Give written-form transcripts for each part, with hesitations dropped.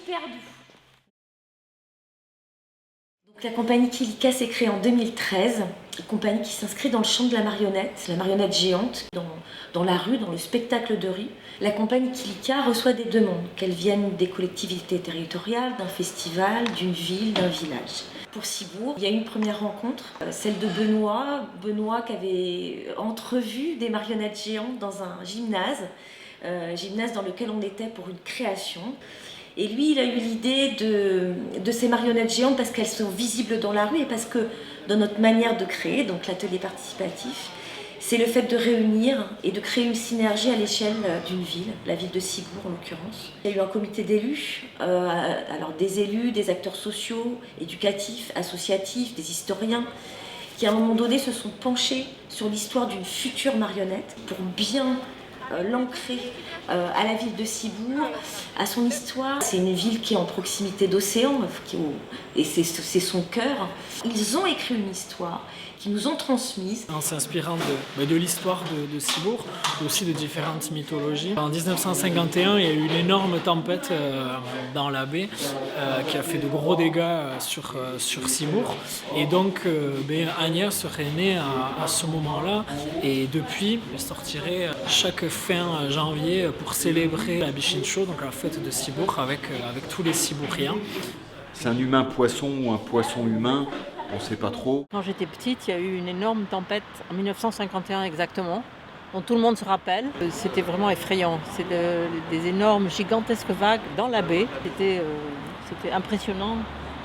perdu. Donc, la compagnie Kilika s'est créée en 2013, une compagnie qui s'inscrit dans le champ de la marionnette géante, dans la rue, dans le spectacle de rue. La compagnie Kilika reçoit des demandes, qu'elles viennent des collectivités territoriales, d'un festival, d'une ville, d'un village. Pour Cibourg, il y a eu une première rencontre, celle de Benoît qui avait entrevu des marionnettes géantes dans un gymnase dans lequel on était pour une création. Et lui, il a eu l'idée de ces marionnettes géantes parce qu'elles sont visibles dans la rue et parce que dans notre manière de créer, donc l'atelier participatif, c'est le fait de réunir et de créer une synergie à l'échelle d'une ville, la ville de Cibourg en l'occurrence. Il y a eu un comité d'élus, alors des élus, des acteurs sociaux, éducatifs, associatifs, des historiens, qui à un moment donné se sont penchés sur l'histoire d'une future marionnette pour bien l'ancrer à la ville de Cibourg, à son histoire. C'est une ville qui est en proximité d'océan et c'est son cœur. Ils ont écrit une histoire qui nous ont transmise. En s'inspirant de l'histoire de Cibourg, aussi de différentes mythologies. En 1951, il y a eu une énorme tempête dans la baie qui a fait de gros dégâts sur Cibourg. Et donc Anya serait née à ce moment-là et depuis, elle sortirait chaque fin janvier pour célébrer la Bichincho, donc la fête de Cibourg, avec tous les Cibouriens. C'est un humain-poisson ou un poisson-humain? On ne sait pas trop. Quand j'étais petite, il y a eu une énorme tempête en 1951 exactement, dont tout le monde se rappelle. C'était vraiment effrayant. C'est des énormes, gigantesques vagues dans la baie. C'était impressionnant.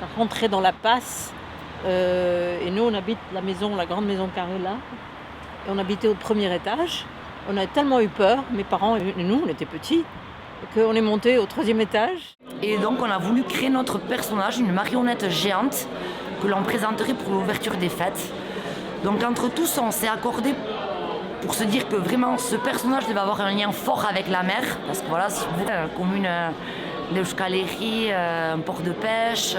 On rentrait dans la passe. Et nous, on habite la grande maison carrée là. Et on habitait au premier étage. On a tellement eu peur, mes parents et nous, on était petits, qu'on est monté au troisième étage. Et donc, on a voulu créer notre personnage, une marionnette géante, que l'on présenterait pour l'ouverture des fêtes. Donc entre tous, on s'est accordé pour se dire que vraiment ce personnage devait avoir un lien fort avec la mer, parce que voilà, c'est une commune d'Euskaleri, un port de pêche.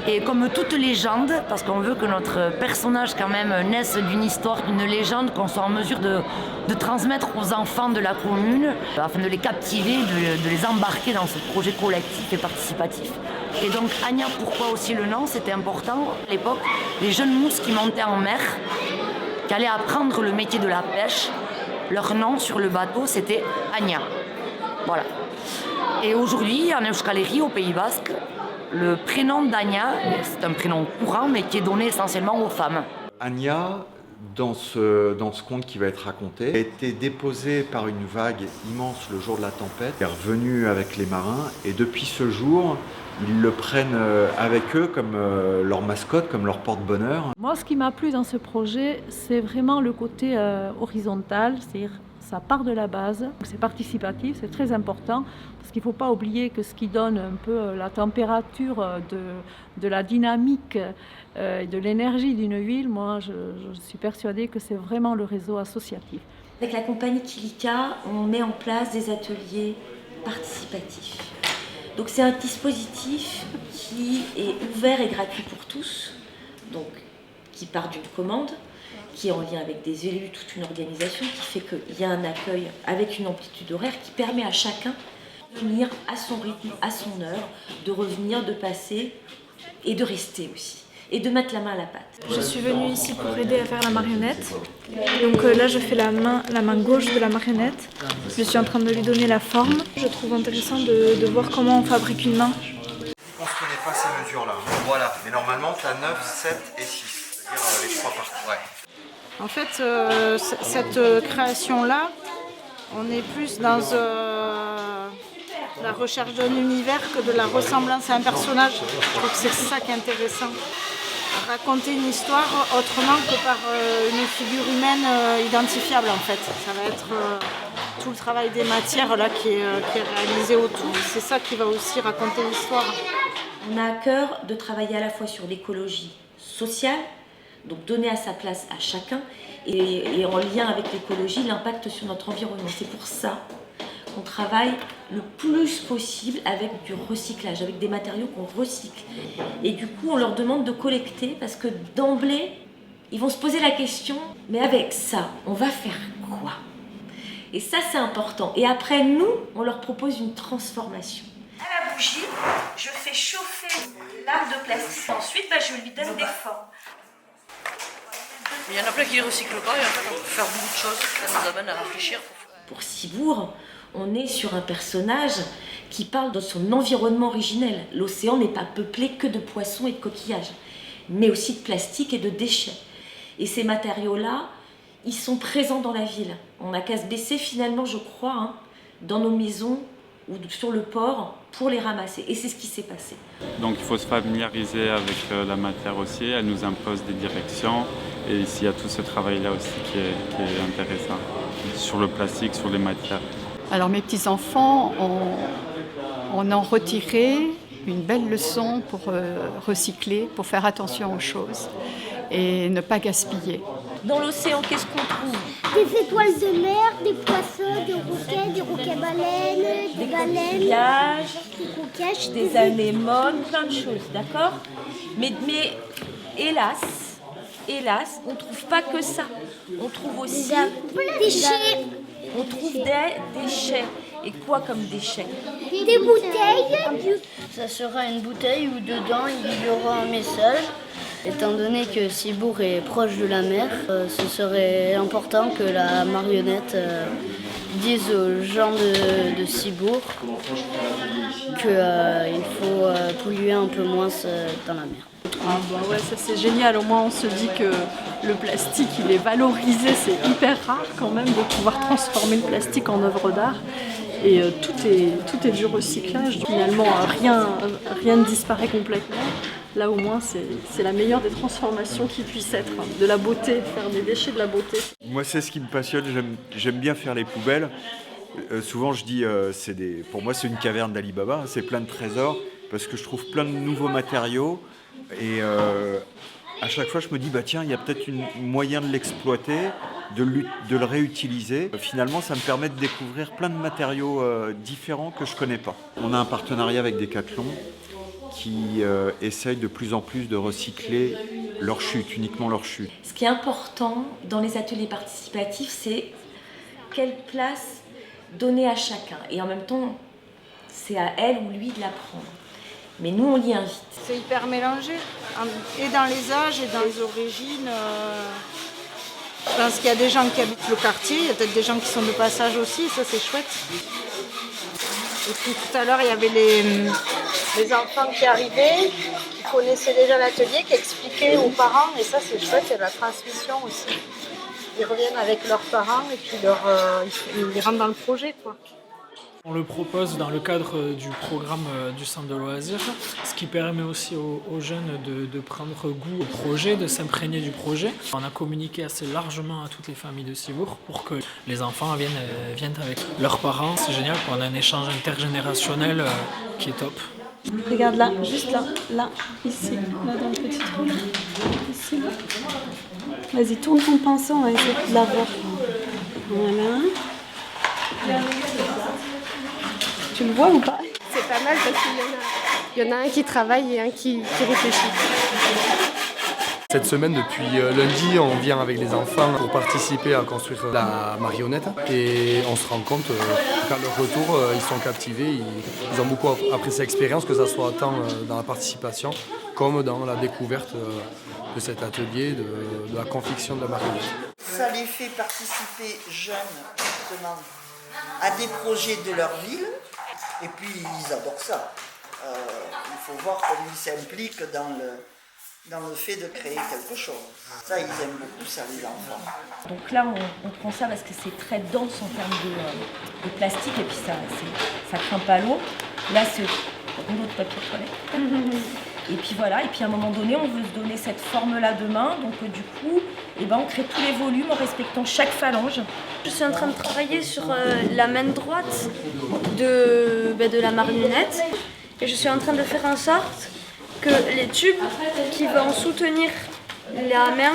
Et comme toute légende, parce qu'on veut que notre personnage quand même naisse d'une histoire, d'une légende, qu'on soit en mesure de transmettre aux enfants de la commune, afin de les captiver, de les embarquer dans ce projet collectif et participatif. Et donc Anya, pourquoi aussi le nom? C'était important. À l'époque, les jeunes mousses qui montaient en mer, qui allaient apprendre le métier de la pêche, leur nom sur le bateau, c'était Anya. Voilà. Et aujourd'hui, en Euskaleri, au Pays Basque, le prénom d'Anya, c'est un prénom courant, mais qui est donné essentiellement aux femmes. Anya, dans ce conte qui va être raconté, a été déposée par une vague immense le jour de la tempête, est revenue avec les marins, et depuis ce jour, ils le prennent avec eux comme leur mascotte, comme leur porte-bonheur. Moi, ce qui m'a plu dans ce projet, c'est vraiment le côté horizontal, c'est-à-dire ça part de la base, c'est participatif, c'est très important, parce qu'il ne faut pas oublier que ce qui donne un peu la température de la dynamique, de l'énergie d'une ville, moi je suis persuadée que c'est vraiment le réseau associatif. Avec la compagnie Kilika, on met en place des ateliers participatifs. Donc c'est un dispositif qui est ouvert et gratuit pour tous, donc qui part d'une commande, qui est en lien avec des élus, toute une organisation, qui fait qu'il y a un accueil avec une amplitude horaire qui permet à chacun de venir à son rythme, à son heure, de revenir, de passer et de rester aussi, et de mettre la main à la pâte. Je suis venue ici pour aider à faire la marionnette. Donc là, je fais la main gauche de la marionnette. Je suis en train de lui donner la forme. Je trouve intéressant de voir comment on fabrique une main. Je pense qu'on n'est pas ces mesures-là. Voilà, mais normalement, tu as 9, 7 et 6, c'est-à-dire les 3 parties. Ouais. En fait, cette création-là, on est plus dans la recherche d'un univers que de la ressemblance à un personnage. Je trouve que c'est ça qui est intéressant. Raconter une histoire autrement que par une figure humaine identifiable, en fait. Ça va être tout le travail des matières là, qui est réalisé autour. C'est ça qui va aussi raconter l'histoire. On a à cœur de travailler à la fois sur l'écologie sociale, donc donner à sa place à chacun, et en lien avec l'écologie, l'impact sur notre environnement. C'est pour ça qu'on travaille le plus possible avec du recyclage, avec des matériaux qu'on recycle. Et du coup, on leur demande de collecter, parce que d'emblée, ils vont se poser la question, mais avec ça, on va faire quoi? Et ça, c'est important. Et après, nous, on leur propose une transformation. À la bougie, je fais chauffer lame de plastique. Ensuite, je lui donne des formes. Il y en a plein qui ne recyclent pas et en fait on peut faire beaucoup de choses. Ça nous amène à réfléchir. Pour Ciboure, on est sur un personnage qui parle de son environnement originel. L'océan n'est pas peuplé que de poissons et de coquillages, mais aussi de plastique et de déchets. Et ces matériaux-là, ils sont présents dans la ville. On n'a qu'à se baisser finalement, je crois, dans nos maisons ou sur le port pour les ramasser. Et c'est ce qui s'est passé. Donc il faut se familiariser avec la matière aussi. Elle nous impose des directions. Et ici, il y a tout ce travail-là aussi qui est intéressant. Sur le plastique, sur les matières. Alors mes petits-enfants on en retiré une belle leçon pour recycler, pour faire attention aux choses et ne pas gaspiller. Dans l'océan, qu'est-ce qu'on trouve? Des étoiles de mer, des poissons, des roquets baleines, des baleines, des coquillages, des anémones, plein de choses, d'accord? Mais hélas, on ne trouve pas que ça. On trouve aussi des déchets. On trouve des déchets. Et quoi comme déchets? Des bouteilles. Ça sera une bouteille où dedans il y aura un message. Étant donné que Ciboure est proche de la mer, ce serait important que la marionnette dise aux gens de Ciboure qu'il faut polluer un peu moins dans la mer. Ah bah ouais, ça c'est génial, au moins on se dit que le plastique il est valorisé, c'est hyper rare quand même de pouvoir transformer le plastique en œuvre d'art. Et tout est du recyclage, finalement rien ne disparaît complètement. Là au moins c'est la meilleure des transformations qui puisse être, de la beauté, faire des déchets de la beauté. Moi c'est ce qui me passionne, j'aime bien faire les poubelles. Souvent je dis, pour moi c'est une caverne d'Ali Baba, c'est plein de trésors, parce que je trouve plein de nouveaux matériaux. Et à chaque fois, je me dis, tiens, il y a peut-être un moyen de l'exploiter, de le réutiliser. Finalement, ça me permet de découvrir plein de matériaux différents que je ne connais pas. On a un partenariat avec Decathlon qui essaye de plus en plus de recycler leurs chutes, uniquement leurs chutes. Ce qui est important dans les ateliers participatifs, c'est quelle place donner à chacun. Et en même temps, c'est à elle ou lui de la prendre. Mais nous, on l'y invite. C'est hyper mélangé, et dans les âges et dans les origines. Je pense qu'il y a des gens qui habitent le quartier, il y a peut-être des gens qui sont de passage aussi, ça c'est chouette. Et puis tout à l'heure, il y avait les enfants qui arrivaient, qui connaissaient déjà l'atelier, qui expliquaient aux parents, et ça c'est chouette, c'est la transmission aussi. Ils reviennent avec leurs parents et puis ils rentrent dans le projet, quoi. On le propose dans le cadre du programme du centre de loisirs, ce qui permet aussi aux jeunes de prendre goût au projet, de s'imprégner du projet. On a communiqué assez largement à toutes les familles de Ciboure pour que les enfants viennent avec leurs parents. C'est génial, on a un échange intergénérationnel qui est top. Regarde là, juste là, ici, là dans le petit trou, ici. Vas-y, tourne ton pinceau, on va essayer de la voir. Voilà. Tu le vois ou pas? C'est pas mal parce qu'il y en a un qui travaille et un qui réfléchit. Cette semaine, depuis lundi, on vient avec les enfants pour participer à construire la marionnette. Et on se rend compte qu'à leur retour, ils sont captivés. Ils ont beaucoup apprécié l'expérience, que ce soit tant dans la participation comme dans la découverte de cet atelier, de la confection de la marionnette. Ça les fait participer jeunes, justement, à des projets de leur ville. Et puis ils adorent ça. Il faut voir comment ils s'impliquent dans le fait de créer quelque chose. Ça, ils aiment beaucoup ça, les enfants. Donc là, on prend ça parce que c'est très dense en termes de plastique et puis ça craint pas l'eau. Là, c'est rouleau de papier toilette. Et puis voilà, et puis à un moment donné, on veut se donner cette forme-là de main. Donc du coup, on crée tous les volumes en respectant chaque phalange. Je suis en train de travailler sur la main droite de la marionnette. Et je suis en train de faire en sorte que les tubes qui vont soutenir la main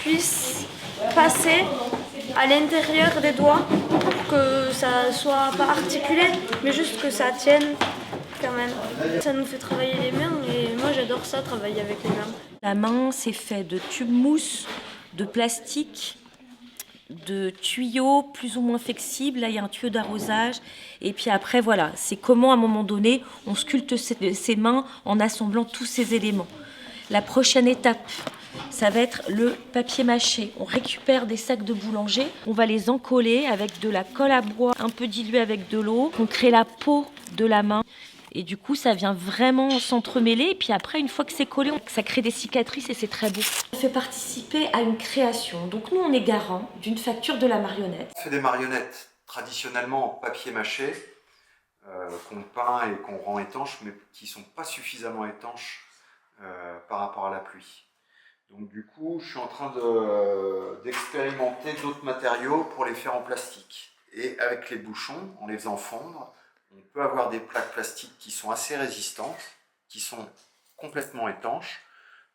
puissent passer à l'intérieur des doigts pour que ça soit pas articulé, mais juste que ça tienne quand même. Ça nous fait travailler les mains et moi j'adore ça, travailler avec les mains. La main, c'est fait de tubes mousse, de plastique, de tuyaux plus ou moins flexibles. Là, il y a un tuyau d'arrosage. Et puis après, voilà, c'est comment, à un moment donné, on sculpte ses mains en assemblant tous ces éléments. La prochaine étape, ça va être le papier mâché. On récupère des sacs de boulanger, on va les encoller avec de la colle à bois un peu diluée avec de l'eau. On crée la peau de la main. Et du coup, ça vient vraiment s'entremêler. Et puis après, une fois que c'est collé, ça crée des cicatrices et c'est très beau. On fait participer à une création. Donc nous, on est garant d'une facture de la marionnette. On fait des marionnettes traditionnellement en papier mâché, qu'on peint et qu'on rend étanches, mais qui ne sont pas suffisamment étanches par rapport à la pluie. Donc du coup, je suis en train d'expérimenter d'autres matériaux pour les faire en plastique. Et avec les bouchons, en les faisant fondre, on peut avoir des plaques plastiques qui sont assez résistantes, qui sont complètement étanches,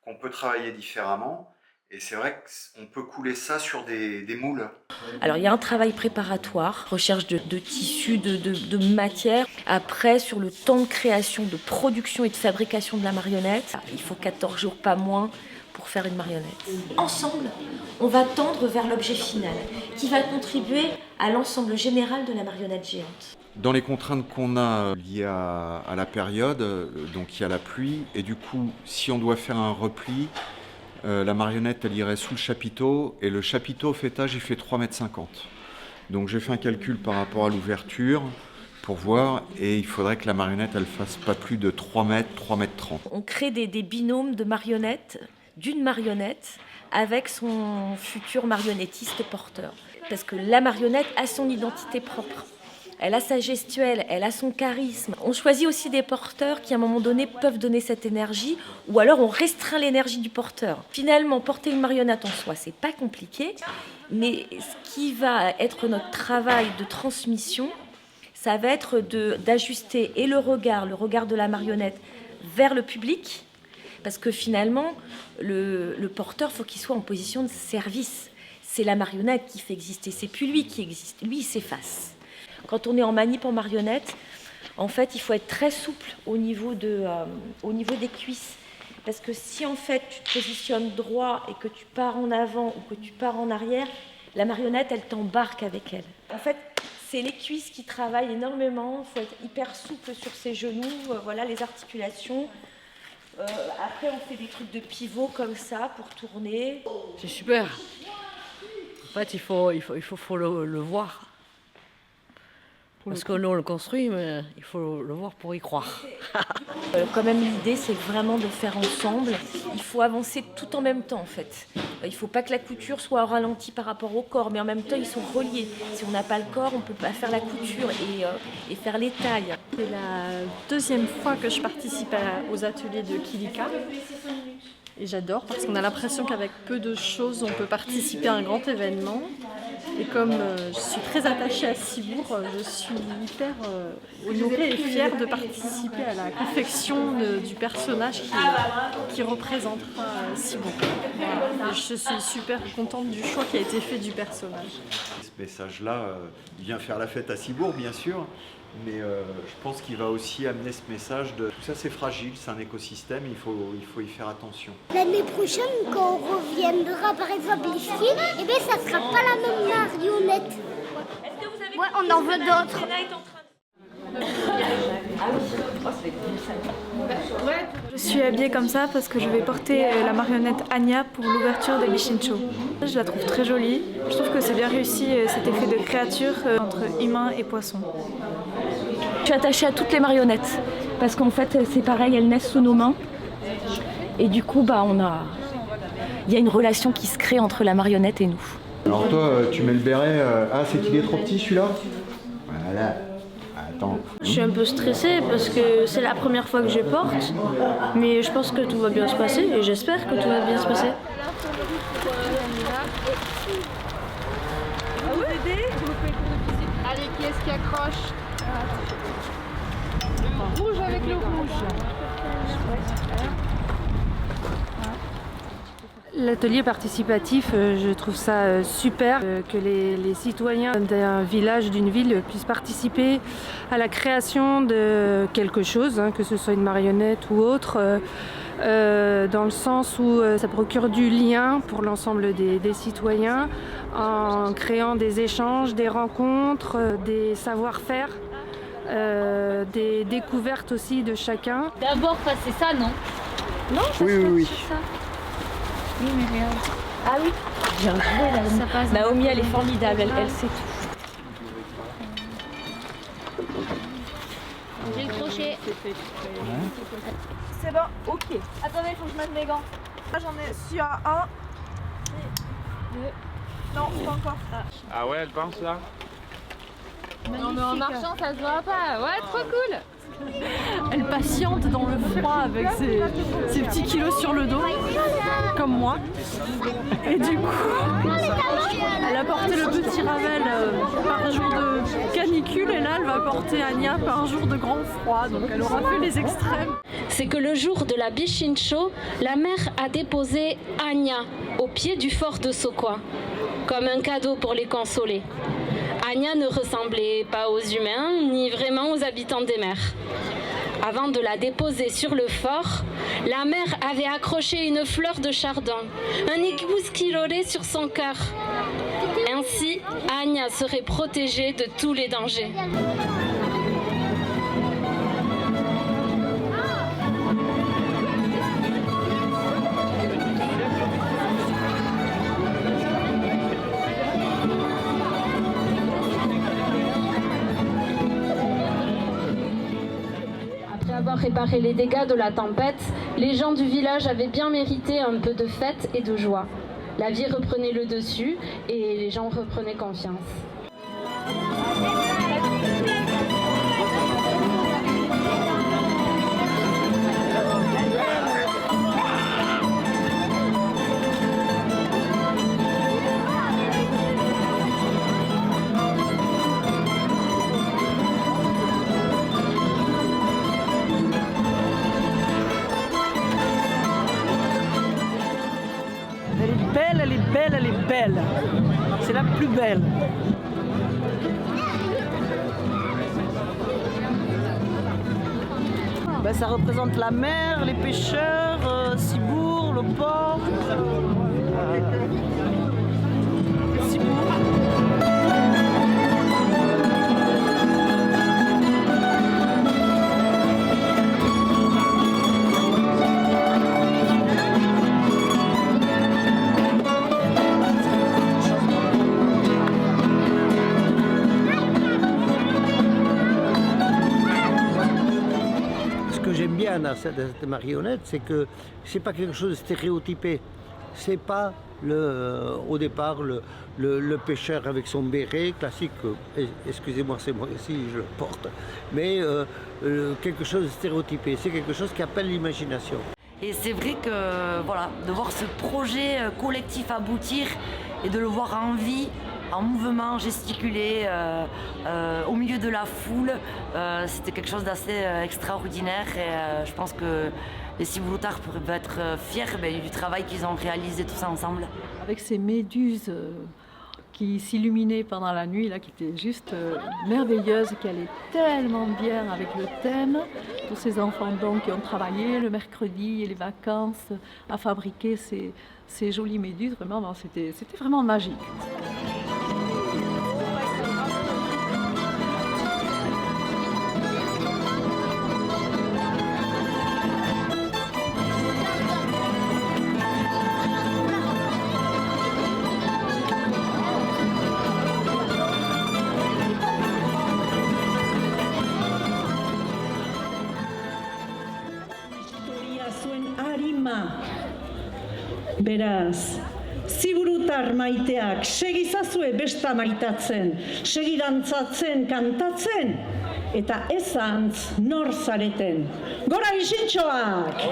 qu'on peut travailler différemment. Et c'est vrai qu'on peut couler ça sur des moules. Alors il y a un travail préparatoire, recherche de tissus, de matière. Après, sur le temps de création, de production et de fabrication de la marionnette, il faut 14 jours, pas moins, pour faire une marionnette. Ensemble, on va tendre vers l'objet final, qui va contribuer à l'ensemble général de la marionnette géante. Dans les contraintes qu'on a liées à la période, donc il y a la pluie, et du coup, si on doit faire un repli, la marionnette, elle irait sous le chapiteau, et le chapiteau au fêtage, il fait 3,50 m. Donc j'ai fait un calcul par rapport à l'ouverture pour voir, et il faudrait que la marionnette, elle fasse pas plus de 3 mètres, 3,30 m. On crée des binômes de marionnettes, d'une marionnette, avec son futur marionnettiste porteur. Parce que la marionnette a son identité propre. Elle a sa gestuelle, elle a son charisme. On choisit aussi des porteurs qui, à un moment donné, peuvent donner cette énergie, ou alors on restreint l'énergie du porteur. Finalement, porter une marionnette en soi, c'est pas compliqué, mais ce qui va être notre travail de transmission, ça va être d'ajuster et le regard de la marionnette vers le public, parce que finalement, le porteur, faut qu'il soit en position de service. C'est la marionnette qui fait exister, c'est plus lui qui existe, lui il s'efface. Quand on est en manip en marionnette, en fait, il faut être très souple au niveau des cuisses. Parce que si en fait tu te positionnes droit et que tu pars en avant ou que tu pars en arrière, la marionnette, elle t'embarque avec elle. En fait, c'est les cuisses qui travaillent énormément. Il faut être hyper souple sur ses genoux, voilà, les articulations. Après, on fait des trucs de pivot comme ça pour tourner. C'est super. En fait, il faut le voir. Parce que nous on le construit, mais il faut le voir pour y croire. Quand même, l'idée, c'est vraiment de faire ensemble. Il faut avancer tout en même temps, en fait. Il ne faut pas que la couture soit au ralenti par rapport au corps, mais en même temps, ils sont reliés. Si on n'a pas le corps, on ne peut pas faire la couture et faire les tailles. C'est la deuxième fois que je participe aux ateliers de Kilika. Et j'adore parce qu'on a l'impression qu'avec peu de choses, on peut participer à un grand événement. Et comme je suis très attachée à Cibourg, je suis hyper honorée et fière de participer à la confection du personnage qui représentera Cibourg. Voilà. Je suis super contente du choix qui a été fait du personnage. Ce message-là, il vient faire la fête à Cibourg, bien sûr. Mais je pense qu'il va aussi amener ce message de tout ça, c'est fragile, c'est un écosystème, il faut y faire attention. L'année prochaine, quand on reviendra par exemple ici, eh bien, ça ne sera pas la même marionnette. Ouais, on en veut d'autres. Je suis habillée comme ça parce que je vais porter la marionnette Anya pour l'ouverture de Bishincho. Je la trouve très jolie. Je trouve que c'est bien réussi cet effet de créature entre humain et poisson. Je suis attachée à toutes les marionnettes parce qu'en fait c'est pareil, elles naissent sous nos mains et du coup il y a une relation qui se crée entre la marionnette et nous. Alors toi tu mets le béret, c'est qu'il est trop petit celui-là? Voilà. Attends. Je suis un peu stressée parce que c'est la première fois que je porte, mais je pense que tout va bien se passer et j'espère que tout va bien se passer. Allez, qui est-ce qui accroche? Le rouge avec le rouge. L'atelier participatif, je trouve ça super que les citoyens d'un village, d'une ville puissent participer à la création de quelque chose, que ce soit une marionnette ou autre, dans le sens où ça procure du lien pour l'ensemble des citoyens en créant des échanges, des rencontres, des savoir-faire, des découvertes aussi de chacun. D'abord passer ça, non? Non, oui. ça. Oui, mais regarde. Ah oui, bien joué là. Ça passe. Naomi, elle est formidable, elle sait tout. J'ai le crochet. C'est bon, ok. Attendez, il faut que je mette mes gants. Là, j'en ai su à 1. 2. Non, pas encore. Ah ouais, elle pense là? Non, mais en marchant, ça se voit pas. Ouais, trop cool. Elle patiente dans le froid avec ses petits kilos sur le dos, comme moi. Et du coup, elle a porté le petit Ravel par jour de canicule et là, elle va porter Anya par jour de grand froid. Donc elle aura fait les extrêmes. C'est que le jour de la Bishincho, la mère a déposé Anya au pied du fort de Sokwa, comme un cadeau pour les consoler. Anya ne ressemblait pas aux humains, ni vraiment aux habitants des mers. Avant de la déposer sur le fort, la mère avait accroché une fleur de chardon, un iguskiloré sur son cœur. Ainsi, Anya serait protégée de tous les dangers. Avoir réparé les dégâts de la tempête, les gens du village avaient bien mérité un peu de fête et de joie. La vie reprenait le dessus et les gens reprenaient confiance. Elle est belle. C'est la plus belle. Ben, ça représente la mer, les pêcheurs, Ciboure, le port. Ciboure. Bien dans cette marionnette, c'est que c'est pas quelque chose de stéréotypé. C'est pas au départ le pêcheur avec son béret classique, excusez-moi, c'est moi ici, je le porte, mais quelque chose de stéréotypé. C'est quelque chose qui appelle l'imagination. Et c'est vrai que voilà, de voir ce projet collectif aboutir et de le voir en vie, en mouvement, gesticulé, au milieu de la foule, c'était quelque chose d'assez extraordinaire et je pense que les Cibourtards peuvent être fiers du travail qu'ils ont réalisé tous ensemble. Avec ces méduses qui s'illuminaient pendant la nuit, là, qui étaient juste merveilleuses, qui allaient tellement bien avec le thème. Tous ces enfants donc, qui ont travaillé le mercredi et les vacances à fabriquer ces jolies méduses, vraiment, c'était vraiment magique. Beraz, Ciburutar maiteak segizazue besta maitatzen, segi dantzatzen, kantatzen, eta ezantz nor zareten. Gora Bisintxoak!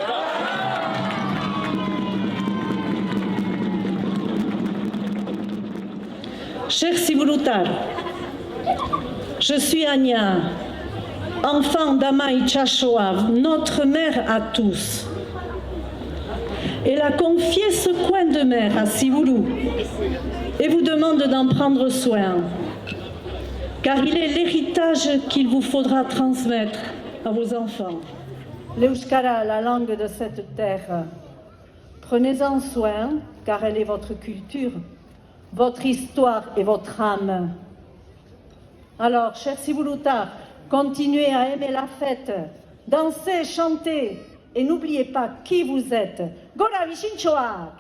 Chers Ciburutar, je suis Anya, enfant d'Ama Itxasoa, notre mère à tous. Elle a confié ce coin de mer à Cibourou et vous demande d'en prendre soin, car il est l'héritage qu'il vous faudra transmettre à vos enfants. l'Euskara, la langue de cette terre. Prenez-en soin, car elle est votre culture, votre histoire et votre âme. Alors, chers Sibulutar, continuez à aimer la fête, dansez, chantez, et n'oubliez pas qui vous êtes. Gora Bishinchoak!